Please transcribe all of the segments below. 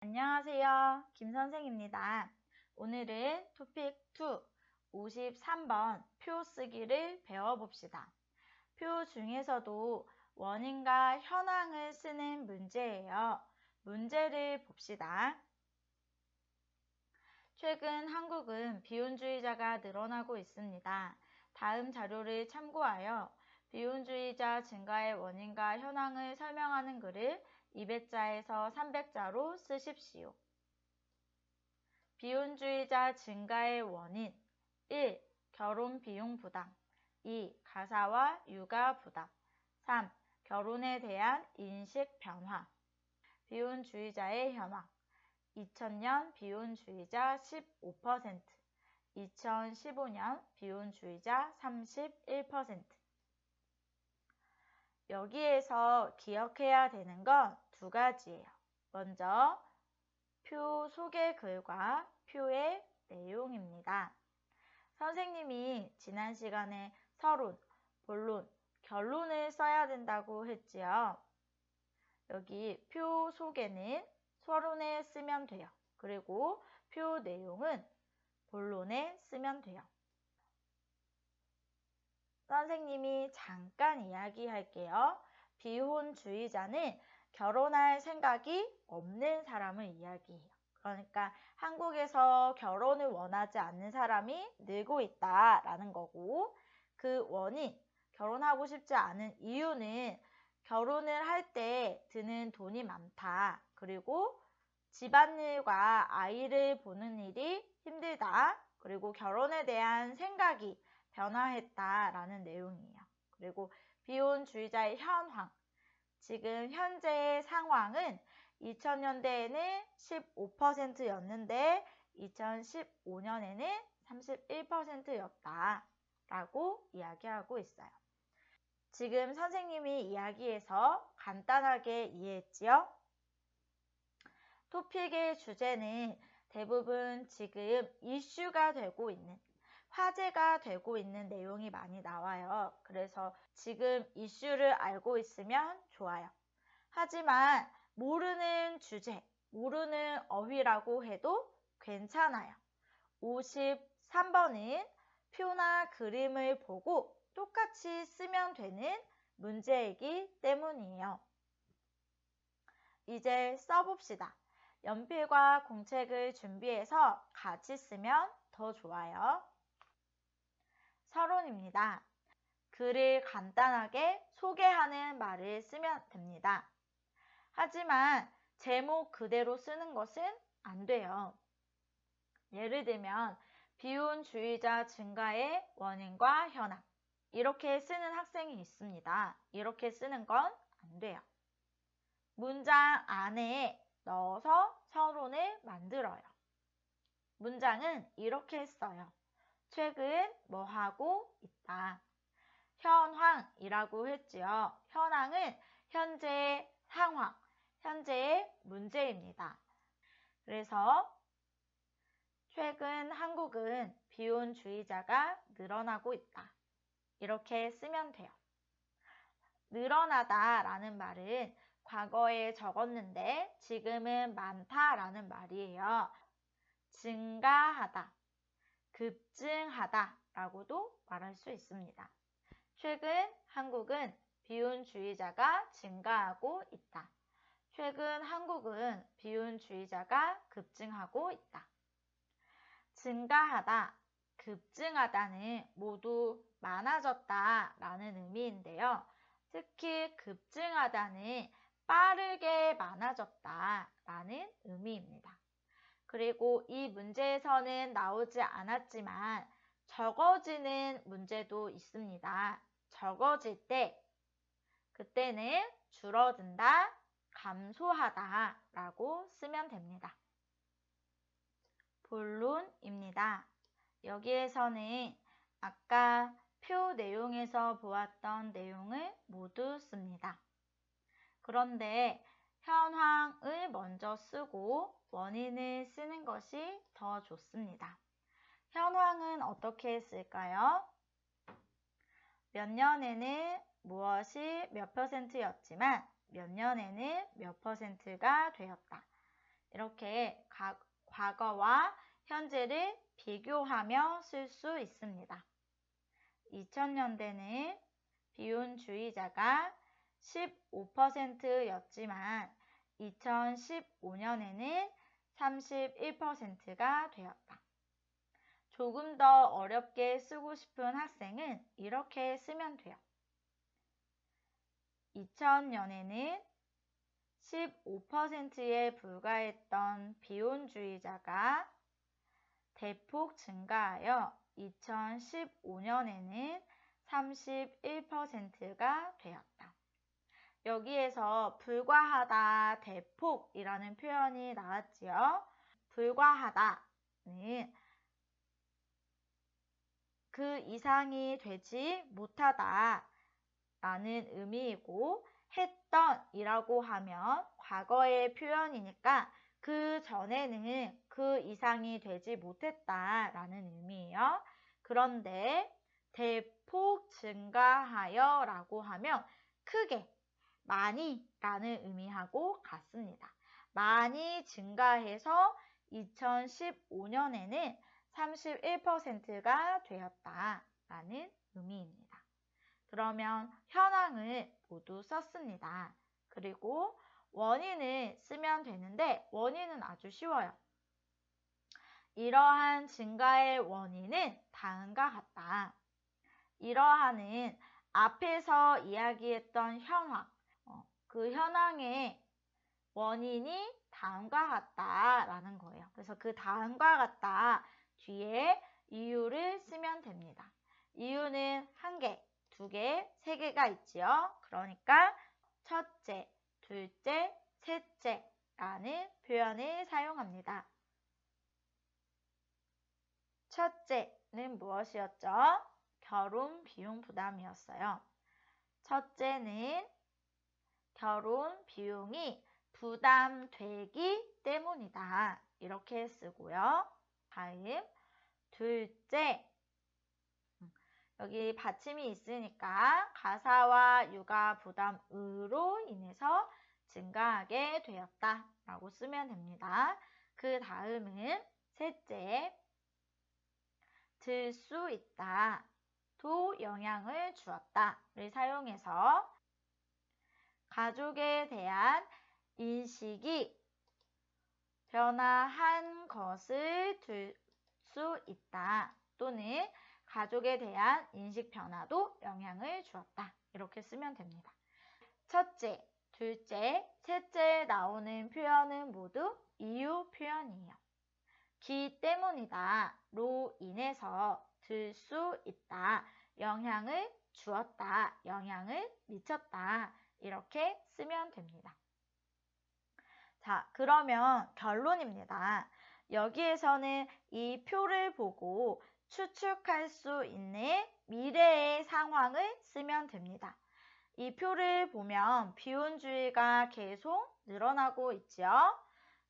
안녕하세요. 김선생입니다. 오늘은 토픽 2, 53번 표 쓰기를 배워봅시다. 표 중에서도 원인과 현황을 쓰는 문제예요. 문제를 봅시다. 최근 한국은 비혼주의자가 늘어나고 있습니다. 다음 자료를 참고하여 비혼주의자 증가의 원인과 현황을 설명하는 글을 200자에서 300자로 쓰십시오. 비혼주의자 증가의 원인 1. 결혼 비용 부담 2. 가사와 육아 부담 3. 결혼에 대한 인식 변화 비혼주의자의 현황 2000년 비혼주의자 15%, 2015년 비혼주의자 31%. 여기에서 기억해야 되는 건 두 가지예요. 먼저 표 소개 글과 표의 내용입니다. 선생님이 지난 시간에 서론, 본론, 결론을 써야 된다고 했지요. 여기 표 소개는 서론에 쓰면 돼요. 그리고 표 내용은 본론에 쓰면 돼요. 선생님이 잠깐 이야기할게요. 비혼주의자는 결혼할 생각이 없는 사람을 이야기해요. 그러니까 한국에서 결혼을 원하지 않는 사람이 늘고 있다라는 거고, 그 원인, 결혼하고 싶지 않은 이유는 결혼을 할 때 드는 돈이 많다. 그리고 집안일과 아이를 보는 일이 힘들다. 그리고 결혼에 대한 생각이 변화했다라는 내용이에요. 그리고 비혼주의자의 현황. 지금 현재의 상황은 2000년대에는 15%였는데 2015년에는 31%였다 라고 이야기하고 있어요. 지금 선생님이 이야기해서 간단하게 이해했지요? 토픽의 주제는 대부분 지금 이슈가 되고 있는, 화제가 되고 있는 내용이 많이 나와요. 그래서 지금 이슈를 알고 있으면 좋아요. 하지만 모르는 주제, 모르는 어휘라고 해도 괜찮아요. 53번은 표나 그림을 보고 똑같이 쓰면 되는 문제이기 때문이에요. 이제 써봅시다. 연필과 공책을 준비해서 같이 쓰면 더 좋아요. 서론입니다. 글을 간단하게 소개하는 말을 쓰면 됩니다. 하지만 제목 그대로 쓰는 것은 안 돼요. 예를 들면 비혼주의자 증가의 원인과 현황 이렇게 쓰는 학생이 있습니다. 이렇게 쓰는 건 안 돼요. 문장 안에 넣어서 서론을 만들어요. 문장은 이렇게 써요. 최근 뭐 하고 있다. 현황이라고 했지요. 현황은 현재의 상황, 현재의 문제입니다. 그래서 최근 한국은 비혼주의자가 늘어나고 있다. 이렇게 쓰면 돼요. 늘어나다라는 말은 과거에 적었는데 지금은 많다라는 말이에요. 증가하다, 급증하다 라고도 말할 수 있습니다. 최근 한국은 비혼주의자가 증가하고 있다. 최근 한국은 비혼주의자가 급증하고 있다. 증가하다, 급증하다는 모두 많아졌다 라는 의미인데요. 특히 급증하다는 빠르게 많아졌다 라는 의미입니다. 그리고 이 문제에서는 나오지 않았지만 적어지는 문제도 있습니다. 적어질 때, 그때는 줄어든다, 감소하다 라고 쓰면 됩니다. 본론입니다. 여기에서는 아까 표 내용에서 보았던 내용을 모두 씁니다. 그런데 현황을 먼저 쓰고 원인을 쓰는 것이 더 좋습니다. 현황은 어떻게 쓸까요? 몇 년에는 무엇이 몇 %였지만 몇 년에는 몇 %가 되었다. 이렇게 과거와 현재를 비교하며 쓸 수 있습니다. 2000년대는 비혼주의자가 15%였지만 2015년에는 31%가 되었다. 조금 더 어렵게 쓰고 싶은 학생은 이렇게 쓰면 돼요. 2000년에는 15%에 불과했던 비혼주의자가 대폭 증가하여 2015년에는 31%가 되었다. 여기에서 불과하다, 대폭이라는 표현이 나왔지요. 불과하다는 그 이상이 되지 못하다 라는 의미이고, 했던 이라고 하면 과거의 표현이니까 그 전에는 그 이상이 되지 못했다 라는 의미예요. 그런데 대폭 증가하여 라고 하면 크게, 많이 라는 의미하고 같습니다. 많이 증가해서 2015년에는 31%가 되었다 라는 의미입니다. 그러면 현황을 모두 썼습니다. 그리고 원인을 쓰면 되는데 원인은 아주 쉬워요. 이러한 증가의 원인은 다음과 같다. 이러한은 앞에서 이야기했던 현황, 그 현황의 원인이 다음과 같다라는 거예요. 그래서 그 다음과 같다 뒤에 이유를 쓰면 됩니다. 이유는 한 개, 두 개, 세 개가 있지요. 그러니까 첫째, 둘째, 셋째라는 표현을 사용합니다. 첫째는 무엇이었죠? 결혼 비용 부담이었어요. 첫째는 결혼 비용이 부담되기 때문이다. 이렇게 쓰고요. 다음, 둘째. 여기 받침이 있으니까 가사와 육아 부담으로 인해서 증가하게 되었다 라고 쓰면 됩니다. 그 다음은 셋째, 들 수 있다, 도 영향을 주었다를 사용해서 가족에 대한 인식이 변화한 것을 들 수 있다 또는 가족에 대한 인식 변화도 영향을 주었다. 이렇게 쓰면 됩니다. 첫째, 둘째, 셋째에 나오는 표현은 모두 이유 표현이에요. 기 때문이다, 로 인해서 들 수 있다, 영향을 주었다, 영향을 미쳤다. 이렇게 쓰면 됩니다. 자, 그러면 결론입니다. 여기에서는 이 표를 보고 추측할 수 있는 미래의 상황을 쓰면 됩니다. 이 표를 보면 비혼주의가 계속 늘어나고 있죠.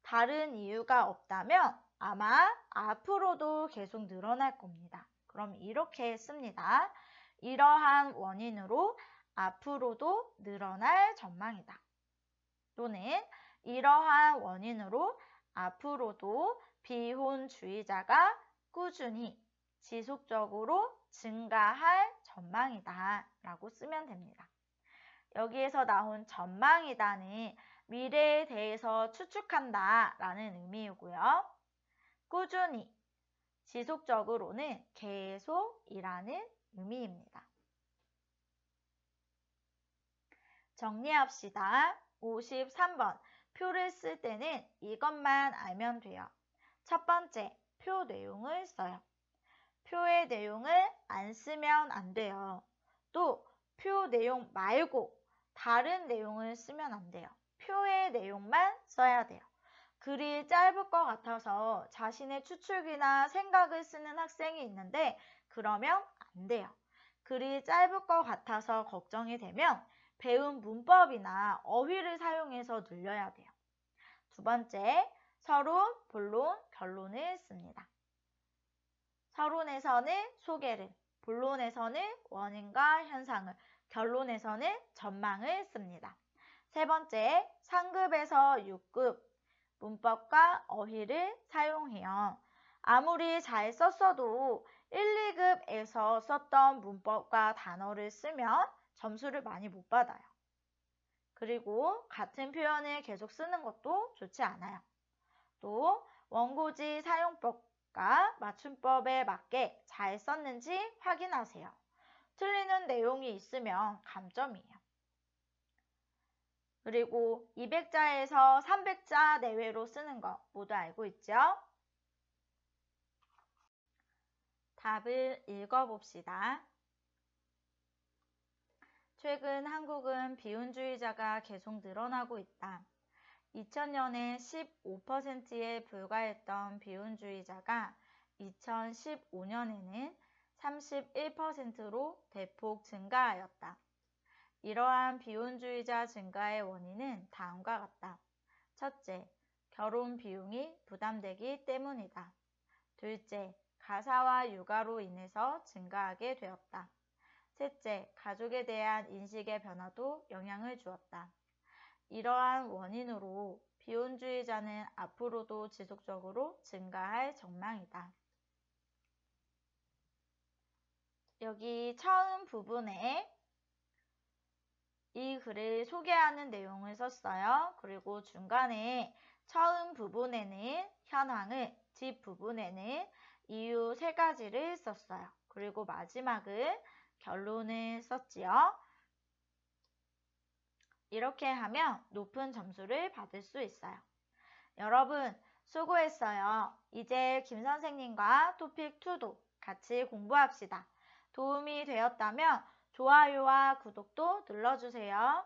다른 이유가 없다면 아마 앞으로도 계속 늘어날 겁니다. 그럼 이렇게 씁니다. 이러한 원인으로 앞으로도 늘어날 전망이다. 또는 이러한 원인으로 앞으로도 비혼주의자가 꾸준히 지속적으로 증가할 전망이다 라고 쓰면 됩니다. 여기에서 나온 전망이다는 미래에 대해서 추측한다 라는 의미이고요. 꾸준히, 지속적으로는 계속이라는 의미입니다. 정리합시다. 53번. 표를 쓸 때는 이것만 알면 돼요. 첫 번째, 표 내용을 써요. 표의 내용을 안 쓰면 안 돼요. 또 표 내용 말고 다른 내용을 쓰면 안 돼요. 표의 내용만 써야 돼요. 글이 짧을 것 같아서 자신의 추측이나 생각을 쓰는 학생이 있는데 그러면 안 돼요. 글이 짧을 것 같아서 걱정이 되면 배운 문법이나 어휘를 사용해서 늘려야 돼요. 두 번째, 서론, 본론, 결론을 씁니다. 서론에서는 소개를, 본론에서는 원인과 현상을, 결론에서는 전망을 씁니다. 세 번째, 상급에서 6급, 문법과 어휘를 사용해요. 아무리 잘 썼어도 1, 2급에서 썼던 문법과 단어를 쓰면 점수를 많이 못 받아요. 그리고 같은 표현을 계속 쓰는 것도 좋지 않아요. 또 원고지 사용법과 맞춤법에 맞게 잘 썼는지 확인하세요. 틀리는 내용이 있으면 감점이에요. 그리고 200자에서 300자 내외로 쓰는 거 모두 알고 있죠? 답을 읽어봅시다. 최근 한국은 비혼주의자가 계속 늘어나고 있다. 2000년에 15%에 불과했던 비혼주의자가 2015년에는 31%로 대폭 증가하였다. 이러한 비혼주의자 증가의 원인은 다음과 같다. 첫째, 결혼 비용이 부담되기 때문이다. 둘째, 가사와 육아로 인해서 증가하게 되었다. 셋째, 가족에 대한 인식의 변화도 영향을 주었다. 이러한 원인으로 비혼주의자는 앞으로도 지속적으로 증가할 전망이다. 여기 처음 부분에 이 글을 소개하는 내용을 썼어요. 그리고 중간에 처음 부분에는 현황을, 뒷부분에는 이유 3가지를 썼어요. 그리고 마지막은 결론을 썼지요. 이렇게 하면 높은 점수를 받을 수 있어요. 여러분 수고했어요. 이제 김 선생님과 토픽2도 같이 공부합시다. 도움이 되었다면 좋아요와 구독도 눌러주세요.